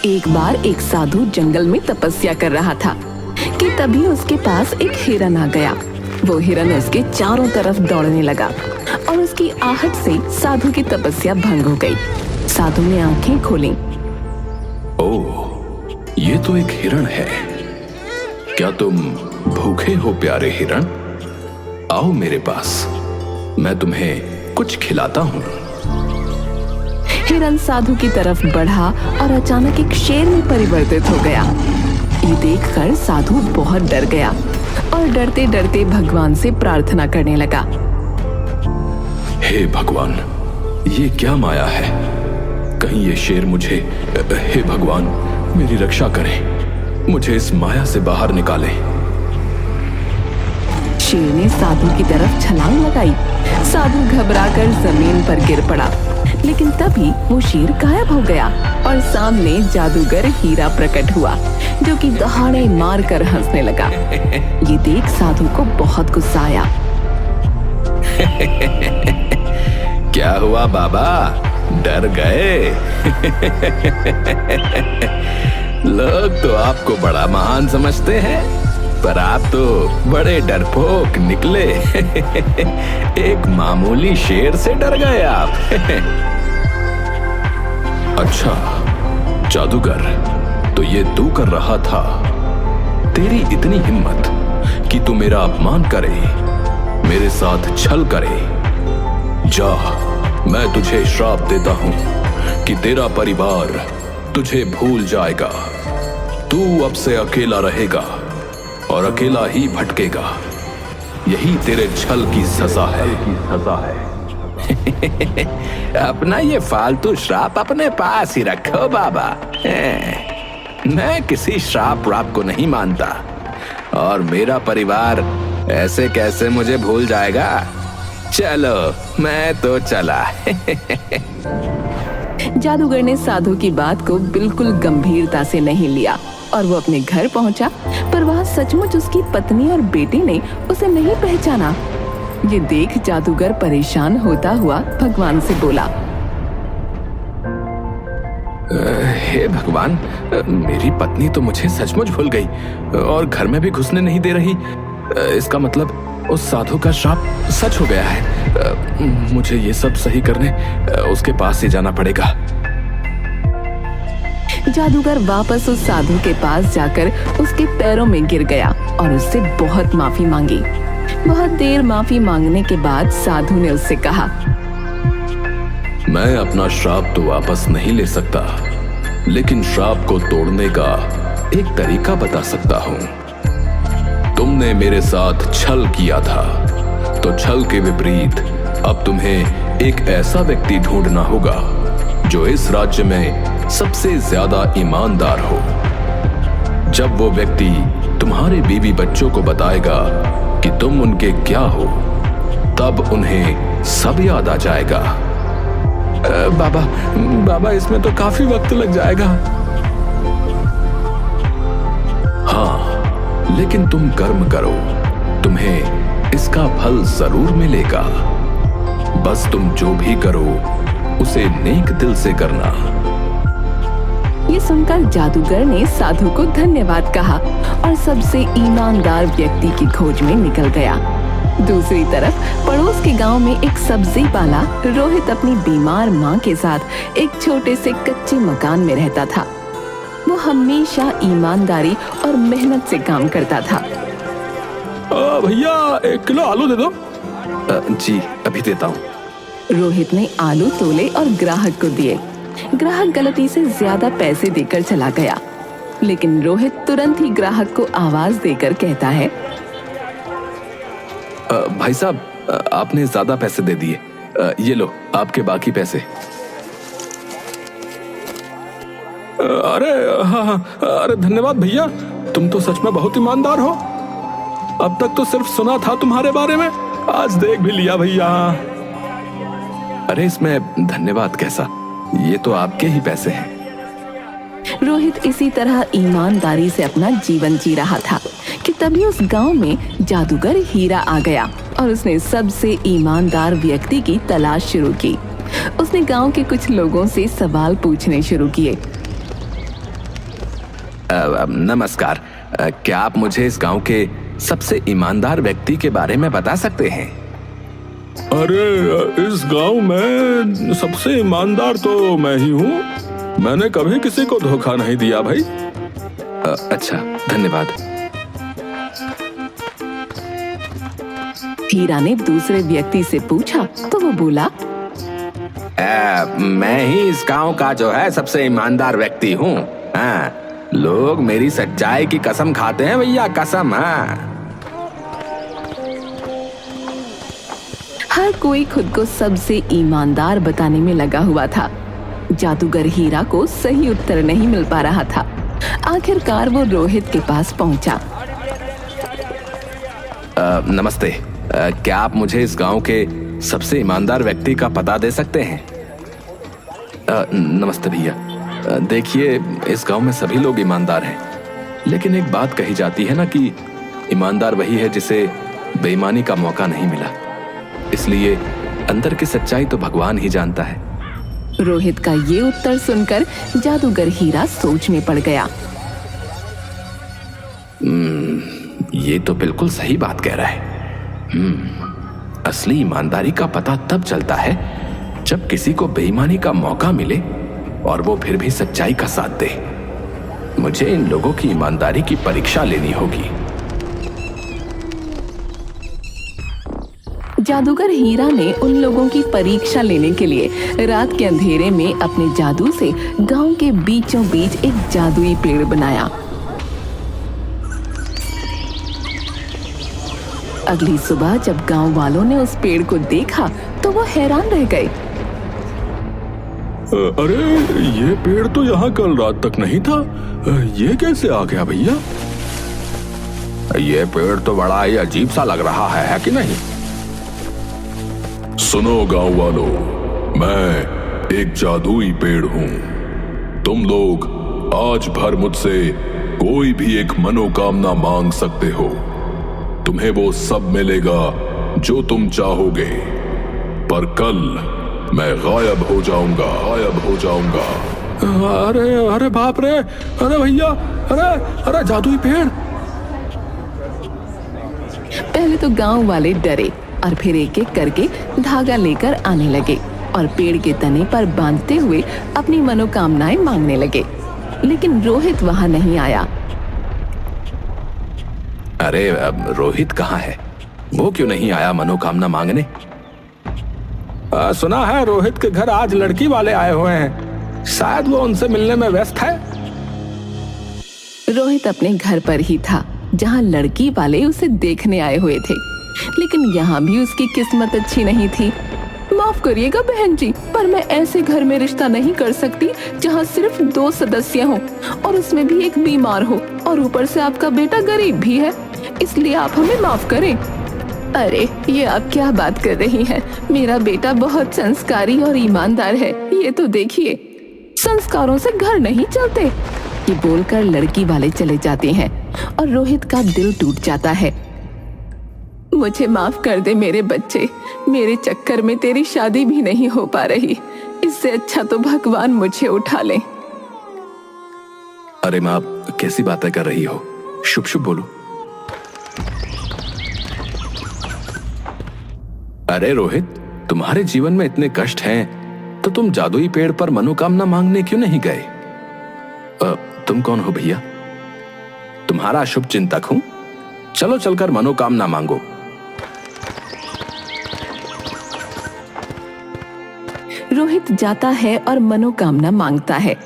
एक बार एक साधु जंगल में तपस्या कर रहा था कि तभी उसके पास एक हिरन आ गया। वो हिरन उसके चारों तरफ दौड़ने लगा और उसकी आहट से साधु की तपस्या भंग हो गई। साधु ने आंखें खोली। ओह, ये तो एक हिरण है। क्या तुम भूखे हो प्यारे हिरण? आओ मेरे पास, मैं तुम्हें कुछ खिलाता हूँ। हिरन साधु की तरफ बढ़ा और अचानक एक शेर में परिवर्तित हो गया। ये देखकर साधु बहुत डर गया और डरते डरते भगवान से प्रार्थना करने लगा। हे भगवान, ये क्या माया है? कहीं ये शेर मुझे, हे भगवान, मेरी रक्षा करें, मुझे इस माया से बाहर निकाले। शेर ने साधु की तरफ छलांग लगाई। साधु घबराकर जमीन पर गिर पड़ा, लेकिन तभी वो शेर गायब हो गया और सामने जादूगर हीरा प्रकट हुआ, जो कि दहाड़े मारकर हंसने लगा। ये देख साधु को बहुत गुस्सा आया। क्या हुआ बाबा, डर गए? लोग तो आपको बड़ा महान समझते हैं, पर आप तो बड़े डरपोक निकले। एक मामूली शेर से डर गए आप। अच्छा जादूगर, तो ये तू कर रहा था? तेरी इतनी हिम्मत कि तू मेरा अपमान करे, मेरे साथ छल करे। जा, मैं तुझे श्राप देता हूं कि तेरा परिवार तुझे भूल जाएगा। तू अब से अकेला रहेगा और अकेला ही भटकेगा। यही तेरे छल की सजा है। अपना ये फालतू श्राप अपने पास ही रखो बाबा। मैं किसी श्राप व्राप को नहीं मानता, और मेरा परिवार ऐसे कैसे मुझे भूल जाएगा। चलो, मैं तो चला। जादूगर ने साधु की बात को बिल्कुल गंभीरता से नहीं लिया और वो अपने घर पहुंचा, पर वहां सचमुच उसकी पत्नी और बेटी ने उसे नहीं पहचाना। ये देख जादूगर परेशान होता हुआ भगवान से बोला। हे भगवान, मेरी पत्नी तो मुझे सचमुच भूल गई और घर में भी घुसने नहीं दे रही। इसका मतलब उस साधु का श्राप सच हो गया है। मुझे ये सब सही करने उसके पास ही जाना पड़ेगा। जादूगर वापस उस साधु के पास जाकर उसके पैरों में गिर गया और उससे बहुत माफी मांगी। बहुत देर माफी मांगने के बाद साधु ने उससे कहा, मैं अपना श्राप तो वापस नहीं ले सकता, लेकिन श्राप को तोड़ने का एक तरीका बता सकता हूँ। तुमने मेरे साथ छल किया था, तो छल के विपरीत अब तुम्हें एक ऐसा व्यक्ति ढूंढना होगा जो इस राज्य में सबसे ज्यादा ईमानदार हो। जब वो व्यक्ति तुम्हारे बीवी बच्चों को बताएगा कि तुम उनके क्या हो, तब उन्हें सब याद आ जाएगा। बाबा, इसमें तो काफी वक्त लग जाएगा। हाँ, लेकिन तुम कर्म करो, तुम्हें इसका फल जरूर मिलेगा। बस तुम जो भी करो उसे नेक दिल से करना। ये सुनकर जादूगर ने साधु को धन्यवाद कहा और सबसे ईमानदार व्यक्ति की खोज में निकल गया। दूसरी तरफ पड़ोस के गांव में एक सब्जी वाला रोहित अपनी बीमार मां के साथ एक छोटे से कच्चे मकान में रहता था। वो हमेशा ईमानदारी और मेहनत से काम करता था। भैया, 1 किलो आलू दे दो। जी, अभी देता हूँ। रोहित ने आलू तोले और ग्राहक को दिए। ग्राहक गलती से ज्यादा पैसे देकर चला गया, लेकिन रोहित तुरंत ही ग्राहक को आवाज देकर कहता है, भाई साहब, आपने ज्यादा पैसे दे दिए। ये लो आपके बाकी पैसे। अरे हाँ, अरे धन्यवाद भैया, तुम तो सच में बहुत ईमानदार हो। अब तक तो सिर्फ सुना था तुम्हारे बारे में, आज देख भी लिया भैया। अरे इसमें धन्यवाद कैसा, ये तो आपके ही पैसे हैं। रोहित इसी तरह ईमानदारी से अपना जीवन जी रहा था कि तभी उस गांव में जादूगर हीरा आ गया और उसने सबसे ईमानदार व्यक्ति की तलाश शुरू की। उसने गांव के कुछ लोगों से सवाल पूछने शुरू किए। नमस्कार। क्या आप मुझे इस गांव के सबसे ईमानदार व्यक्ति के बारे में बता सकते हैं? अरे इस गांव में सबसे ईमानदार तो मैं ही हूँ। मैंने कभी किसी को धोखा नहीं दिया भाई। अच्छा, धन्यवाद। हीरा ने दूसरे व्यक्ति से पूछा तो वो बोला, मैं ही इस गांव का जो है सबसे ईमानदार व्यक्ति हूँ। हाँ, लोग मेरी सच्चाई की कसम खाते हैं भैया, कसम। हाँ, हर कोई खुद को सबसे ईमानदार बताने में लगा हुआ था। जादूगर हीरा को सही उत्तर नहीं मिल पा रहा था। आखिरकार वो रोहित के पास पहुंचा। नमस्ते। क्या आप मुझे इस गांव के सबसे ईमानदार व्यक्ति का पता दे सकते हैं? नमस्ते भैया। देखिए, इस गांव में सभी लोग ईमानदार हैं, लेकिन एक बात कही जाती है ना कि ईमानदार वही है जिसे बेईमानी का मौका नहीं मिला। इसलिए अंदर की सच्चाई तो भगवान ही जानता है। रोहित का ये उत्तर सुनकर जादूगर हीरा सोच में पड़ गया। ये तो बिल्कुल सही बात कह रहा है। असली ईमानदारी का पता तब चलता है जब किसी को बेईमानी का मौका मिले और वो फिर भी सच्चाई का साथ दे। मुझे इन लोगों की ईमानदारी की परीक्षा लेनी होगी। जादूगर हीरा ने उन लोगों की परीक्षा लेने के लिए रात के अंधेरे में अपने जादू से गांव के बीचों बीच एक जादुई पेड़ बनाया। अगली सुबह जब गांव वालों ने उस पेड़ को देखा तो वो हैरान रह गए। अरे ये पेड़ तो यहाँ कल रात तक नहीं था, ये कैसे आ गया भैया? ये पेड़ तो बड़ा ही अजीब सा लग रहा है कि नहीं? सुनो गांव वालों, मैं एक जादुई पेड़ हूँ। तुम लोग आज भर मुझसे कोई भी एक मनोकामना मांग सकते हो। तुम्हें वो सब मिलेगा जो तुम चाहोगे, पर कल मैं गायब हो जाऊंगा। अरे अरे बाप रे, अरे भैया, अरे अरे जादुई पेड़। पहले तो गांव वाले डरे और फिर एक एक करके धागा लेकर आने लगे और पेड़ के तने पर बांधते हुए अपनी मनोकामनाएं मांगने लगे। लेकिन रोहित वहां नहीं आया। अरे अब रोहित कहाँ है? वो क्यों नहीं आया मनोकामना मांगने? सुना है रोहित के घर आज लड़की वाले आए हुए हैं, शायद वो उनसे मिलने में व्यस्त है। रोहित अपने घर पर ही था जहां लड़की वाले उसे देखने आए हुए थे, लेकिन यहाँ भी उसकी किस्मत अच्छी नहीं थी। माफ करिएगा बहन जी, पर मैं ऐसे घर में रिश्ता नहीं कर सकती जहाँ सिर्फ 2 सदस्य हों और उसमें भी एक बीमार हो और ऊपर से आपका बेटा गरीब भी है, इसलिए आप हमें माफ करें। अरे ये आप क्या बात कर रही हैं? मेरा बेटा बहुत संस्कारी और ईमानदार है, ये तो देखिए। संस्कारों से घर नहीं चलते। ये बोलकर लड़की वाले चले जाते हैं और रोहित का दिल टूट जाता है। मुझे माफ कर दे मेरे बच्चे, मेरे चक्कर में तेरी शादी भी नहीं हो पा रही। इससे अच्छा तो भगवान मुझे उठा ले। अरे माँ, कैसी बातें कर रही हो? शुभ शुभ बोलो। अरे रोहित, तुम्हारे जीवन में इतने कष्ट हैं तो तुम जादुई पेड़ पर मनोकामना मांगने क्यों नहीं गए? तुम कौन हो भैया? तुम्हारा शुभ चिंतक हूं। चलो चलकर मनोकामना मांगो। रोहित जाता है और मनोकामना मांगता है,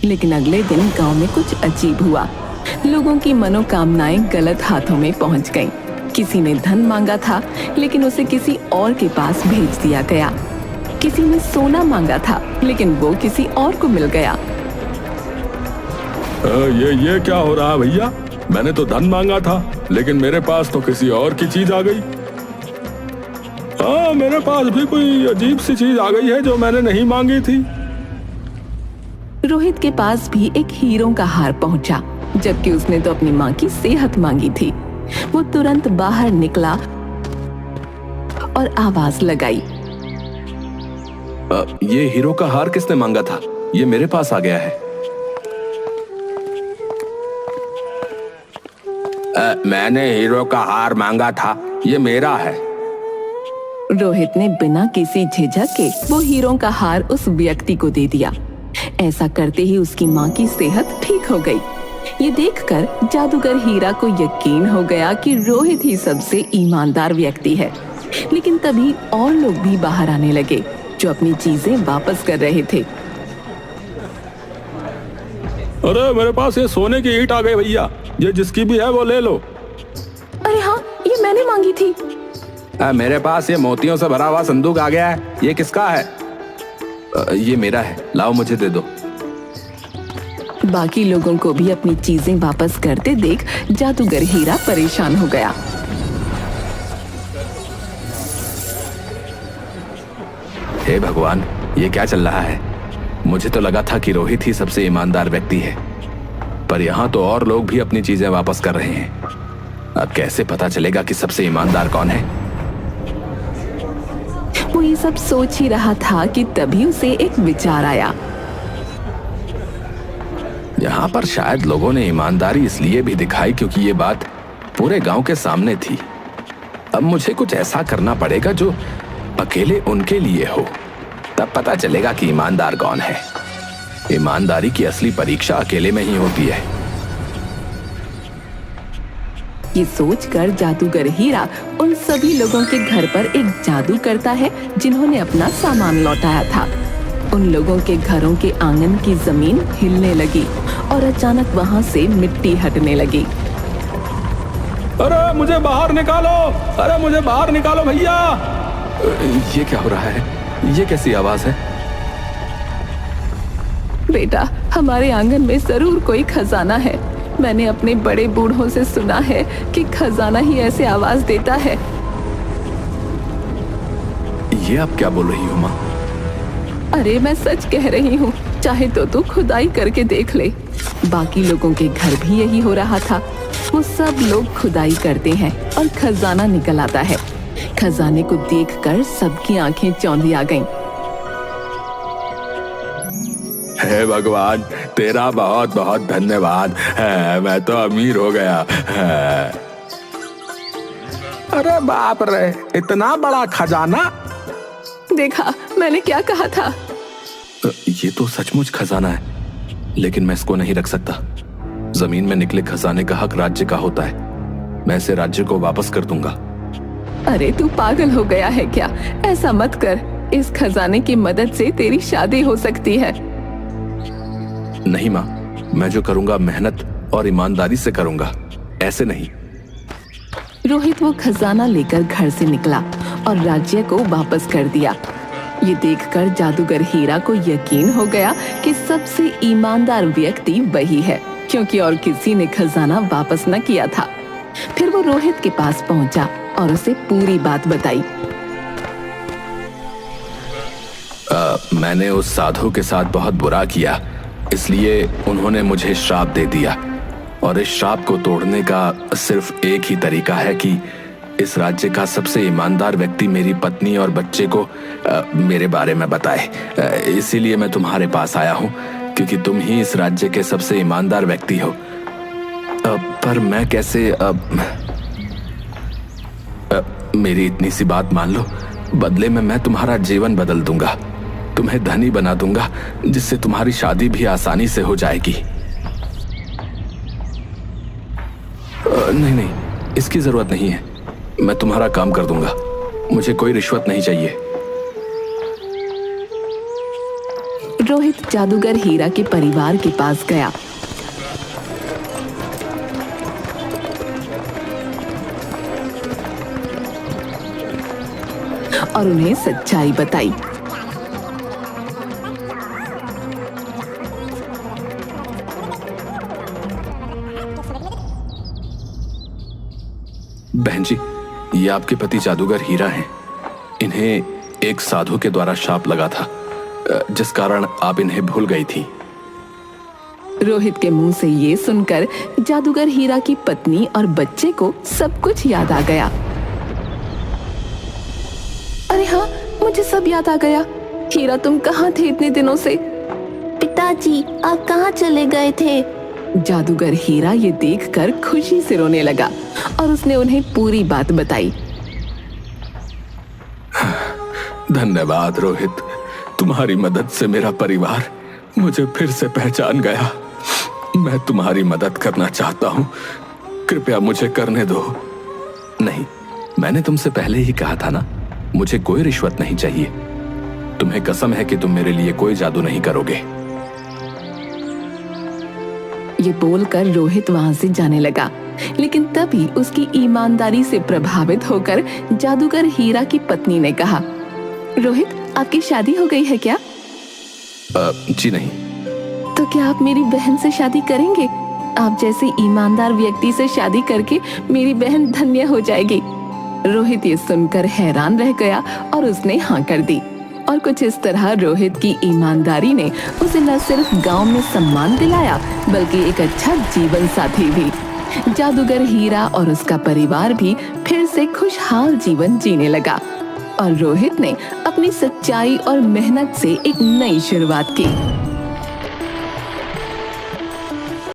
लेकिन अगले दिन गांव में कुछ अजीब हुआ। लोगों की मनोकामनाएं गलत हाथों में पहुंच गईं। किसी ने धन मांगा था, लेकिन उसे किसी और के पास भेज दिया गया। किसी ने सोना मांगा था, लेकिन वो किसी और को मिल गया। ये क्या हो रहा है भैया? मैंने तो धन मांगा था, लेकिन मेरे पास तो किसी और की चीज आ गई। हाँ, मेरे पास भी कोई अजीब सी चीज आ गई है जो मैंने नहीं मांगी थी। रोहित के पास भी एक हीरों का हार पहुंचा, जबकि उसने तो अपनी माँ की सेहत मांगी थी। वो तुरंत बाहर निकला और आवाज लगाई, ये हीरो का हार किसने मांगा था? ये मेरे पास आ गया है। मैंने हीरो का हार मांगा था, ये मेरा है। रोहित ने बिना किसी झिझक के वो हीरो का हार उस व्यक्ति को दे दिया। ऐसा करते ही उसकी माँ की सेहत ठीक हो गई। ये देखकर जादूगर हीरा को यकीन हो गया कि रोहित ही सबसे ईमानदार व्यक्ति है। लेकिन तभी और लोग भी बाहर आने लगे जो अपनी चीजें वापस कर रहे थे। अरे मेरे पास ये सोने की ईंट आ गई भैया, ये जिसकी भी है वो ले लो। अरे हाँ, ये मैंने मांगी थी। मेरे पास ये मोतियों से भरा हुआ संदूक आ गया है, ये किसका है? ये मेरा है, लाओ मुझे दे दो। बाकी लोगों को भी अपनी चीजें वापस करते देख जादूगर हीरा परेशान हो गया। हे भगवान, ये क्या चल रहा है? मुझे तो लगा था कि रोहित ही सबसे ईमानदार व्यक्ति है, पर यहाँ तो और लोग भी अपनी चीजें वापस कर रहे हैं। अब कैसे पता चलेगा कि सबसे ईमानदार कौन है? वो ये सब सोच ही रहा था कि तभी उसे एक विचार आया। यहाँ पर शायद लोगों ने ईमानदारी इसलिए भी दिखाई क्योंकि ये बात पूरे गांव के सामने थी। अब मुझे कुछ ऐसा करना पड़ेगा जो अकेले उनके लिए हो, तब पता चलेगा कि ईमानदार कौन है। ईमानदारी की असली परीक्षा अकेले में ही होती है। ये सोचकर जादूगर हीरा उन सभी लोगों के घर पर एक जादू करता है जिन्होंने अपना सामान लौटाया था। उन लोगों के घरों के आंगन की जमीन हिलने लगी और अचानक वहां से मिट्टी हटने लगी। अरे मुझे बाहर निकालो, अरे मुझे बाहर निकालो भैया। ये क्या हो रहा है? ये कैसी आवाज है? बेटा, हमारे आंगन में जरूर कोई खजाना है। मैंने अपने बड़े बूढ़ों से सुना है कि खजाना ही ऐसे आवाज देता है। ये आप क्या बोल रही हो माँ? अरे मैं सच कह रही हूँ, चाहे तो तू खुदाई करके देख ले। बाकी लोगों के घर भी यही हो रहा था। वो सब लोग खुदाई करते हैं और खजाना निकल आता है। खजाने को देखकर सबकी आंखें चौंधी आ गईं। हे भगवान, तेरा बहुत बहुत धन्यवाद है, मैं तो अमीर हो गया है। अरे बाप रे, इतना बड़ा खजाना! देखा, मैंने क्या कहा था। ये तो सचमुच खजाना है, लेकिन मैं इसको नहीं रख सकता। जमीन में निकले खजाने का हक राज्य का होता है। मैं इसे राज्य को वापस कर दूंगा। अरे तू पागल हो गया है क्या? ऐसा मत कर। इस खजाने की मदद से तेरी शादी हो सकती है। नहीं माँ, मैं जो करूंगा मेहनत और ईमानदारी से करूंगा, ऐसे नहीं। रोहित वो खजाना लेकर घर से निकला और राज्य को वापस कर दिया। ये देखकर जादूगर हीरा को यकीन हो गया कि सबसे ईमानदार व्यक्ति वही है, क्योंकि और किसी ने खजाना वापस न किया था। फिर वो रोहित के पास पहुंचा और उसे पूरी बात बताई। मैंने उस साधु के साथ बहुत बुरा किया, इसलिए उन्होंने मुझे श्राप दे दिया, और इस श्राप को तोड़ने का सिर्फ एक ही तरीका है कि इस राज्य का सबसे ईमानदार व्यक्ति मेरी पत्नी और बच्चे को मेरे बारे में बताए। इसीलिए मैं तुम्हारे पास आया हूँ, क्योंकि तुम ही इस राज्य के सबसे ईमानदार व्यक्ति हो। पर मैं कैसे मेरी इतनी सी बात मान लो, बदले में मैं तुम्हारा जीवन बदल दूंगा, तुम्हें धनी बना दूंगा, जिससे तुम्हारी शादी भी आसानी से हो जाएगी। नहीं नहीं, इसकी जरूरत नहीं है। मैं तुम्हारा काम कर दूंगा, मुझे कोई रिश्वत नहीं चाहिए। रोहित जादूगर हीरा के परिवार के पास गया। और उन्हें सच्चाई बताई। बहन जी, ये आपके पति जादूगर हीरा हैं। इन्हें एक साधु के द्वारा शाप लगा था, जिस कारण आप इन्हें भूल गई थी। रोहित के मुंह से ये सुनकर जादूगर हीरा की पत्नी और बच्चे को सब कुछ याद आ गया। अरे हाँ, मुझे सब याद आ गया। हीरा, तुम कहाँ थे इतने दिनों से? पिताजी, आप कहाँ चले गए थे? जादूगर हीरा ये देखकर खुशी से रोने लगा और उसने उन्हें पूरी बात बताई। धन्यवाद रोहित, तुम्हारी मदद से मेरा परिवार मुझे फिर से पहचान गया। मैं तुम्हारी मदद करना चाहता हूँ, कृपया मुझे करने दो। नहीं, मैंने तुमसे पहले ही कहा था ना, मुझे कोई रिश्वत नहीं चाहिए। तुम्हें कसम है कि तुम मेरे लिए कोई जादू नहीं करोगे। ये बोलकर रोहित वहां से जाने लगा, लेकिन तभी उसकी ईमानदारी से प्रभावित होकर जादूगर हीरा की पत्नी ने कहा, रोहित, आपकी शादी हो गई है क्या? जी नहीं। तो क्या आप मेरी बहन से शादी करेंगे? आप जैसे ईमानदार व्यक्ति से शादी करके मेरी बहन धन्य हो जाएगी। रोहित ये सुनकर हैरान रह गया और उसने हाँ कर दी। और कुछ इस तरह रोहित की ईमानदारी ने उसे न सिर्फ गांव में सम्मान दिलाया, बल्कि एक अच्छा जीवन साथी भी। जादूगर हीरा और उसका परिवार भी फिर से खुशहाल जीवन जीने लगा और रोहित ने अपनी सच्चाई और मेहनत से एक नई शुरुआत की।